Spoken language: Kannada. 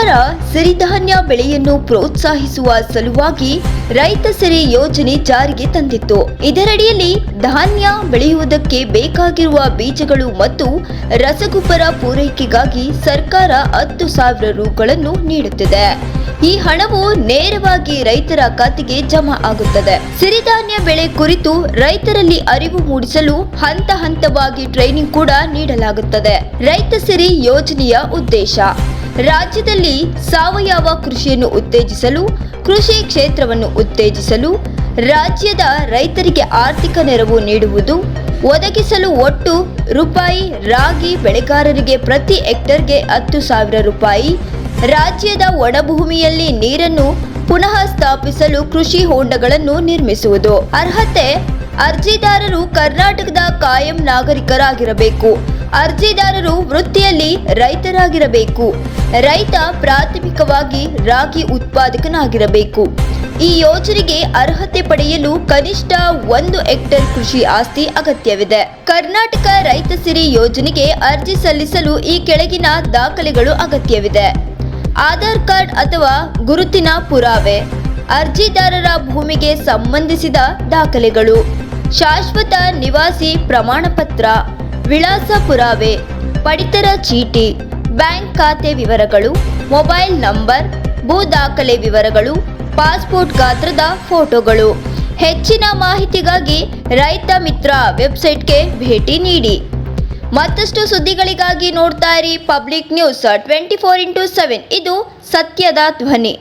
ಸರ್ಕಾರ ಸಿರಿಧಾನ್ಯ ಬೆಳೆಯನ್ನು ಪ್ರೋತ್ಸಾಹಿಸುವ ಸಲುವಾಗಿ ರೈತ ಸಿರಿ ಯೋಜನೆ ಜಾರಿಗೆ ತಂದಿತ್ತು. ಇದರಡಿಯಲ್ಲಿ ಧಾನ್ಯ ಬೆಳೆಯುವುದಕ್ಕೆ ಬೇಕಾಗಿರುವ ಬೀಜಗಳು ಮತ್ತು ರಸಗೊಬ್ಬರ ಪೂರೈಕೆಗಾಗಿ ಸರ್ಕಾರ 10,000 ರುಗಳನ್ನು ನೀಡುತ್ತಿದೆ. ಈ ಹಣವು ನೇರವಾಗಿ ರೈತರ ಖಾತೆಗೆ ಜಮಾ ಆಗುತ್ತದೆ. ಸಿರಿಧಾನ್ಯ ಬೆಳೆ ಕುರಿತು ರೈತರಲ್ಲಿ ಅರಿವು ಮೂಡಿಸಲು ಹಂತ ಹಂತವಾಗಿ ಟ್ರೈನಿಂಗ್ ಕೂಡ ನೀಡಲಾಗುತ್ತದೆ. ರೈತ ಸಿರಿ ಯೋಜನೆಯ ಉದ್ದೇಶ ರಾಜ್ಯದಲ್ಲಿ ಸಾವಯವ ಕೃಷಿಯನ್ನು ಉತ್ತೇಜಿಸಲು, ಕೃಷಿ ಕ್ಷೇತ್ರವನ್ನು ಉತ್ತೇಜಿಸಲು, ರಾಜ್ಯದ ರೈತರಿಗೆ ಆರ್ಥಿಕ ನೆರವು ನೀಡುವುದು, ಒದಗಿಸಲು ಒಟ್ಟು ರೂಪಾಯಿ ರಾಗಿ ಬೆಳೆಗಾರರಿಗೆ ಪ್ರತಿ ಹೆಕ್ಟರ್ಗೆ 10,000 ರೂಪಾಯಿ, ರಾಜ್ಯದ ಒಣಭೂಮಿಯಲ್ಲಿ ನೀರನ್ನು ಪುನಃ ಸ್ಥಾಪಿಸಲು ಕೃಷಿ ಹೊಂಡಗಳನ್ನು ನಿರ್ಮಿಸುವುದು. ಅರ್ಹತೆ: ಅರ್ಜಿದಾರರು ಕರ್ನಾಟಕದ ಕಾಯಂ ನಾಗರಿಕರಾಗಿರಬೇಕು. ಅರ್ಜಿದಾರರು ವೃತ್ತಿಯಲ್ಲಿ ರೈತರಾಗಿರಬೇಕು. ರೈತ ಪ್ರಾಥಮಿಕವಾಗಿ ರಾಗಿ ಉತ್ಪಾದಕನಾಗಿರಬೇಕು. ಈ ಯೋಜನೆಗೆ ಅರ್ಹತೆ ಪಡೆಯಲು ಕನಿಷ್ಠ 1 ಹೆಕ್ಟೇರ್ ಕೃಷಿ ಆಸ್ತಿ ಅಗತ್ಯವಿದೆ. ಕರ್ನಾಟಕ ರೈತ ಸಿರಿ ಯೋಜನೆಗೆ ಅರ್ಜಿ ಸಲ್ಲಿಸಲು ಈ ಕೆಳಗಿನ ದಾಖಲೆಗಳು ಅಗತ್ಯವಿದೆ. ಆಧಾರ್ ಕಾರ್ಡ್ ಅಥವಾ ಗುರುತಿನ ಪುರಾವೆ, ಅರ್ಜಿದಾರರ ಭೂಮಿಗೆ ಸಂಬಂಧಿಸಿದ ದಾಖಲೆಗಳು, ಶಾಶ್ವತ ನಿವಾಸಿ ಪ್ರಮಾಣ ಪತ್ರ, ವಿಳಾಸ ಪುರಾವೆ, ಪಡಿತರ ಚೀಟಿ, ಬ್ಯಾಂಕ್ ಖಾತೆ ವಿವರಗಳು, ಮೊಬೈಲ್ ನಂಬರ್, ಭೂ ದಾಖಲೆ ವಿವರಗಳು, ಪಾಸ್ಪೋರ್ಟ್ ಗಾತ್ರದ ಫೋಟೋಗಳು. ಹೆಚ್ಚಿನ ಮಾಹಿತಿಗಾಗಿ ರೈತ ಮಿತ್ರ ವೆಬ್ಸೈಟ್ಗೆ ಭೇಟಿ ನೀಡಿ. ಮತ್ತಷ್ಟು ಸುದ್ದಿಗಳಿಗಾಗಿ ನೋಡ್ತಾ ಇರಿ ಪಬ್ಲಿಕ್ ನ್ಯೂಸ್ 24x7. ಇದು ಸತ್ಯದ ಧ್ವನಿ.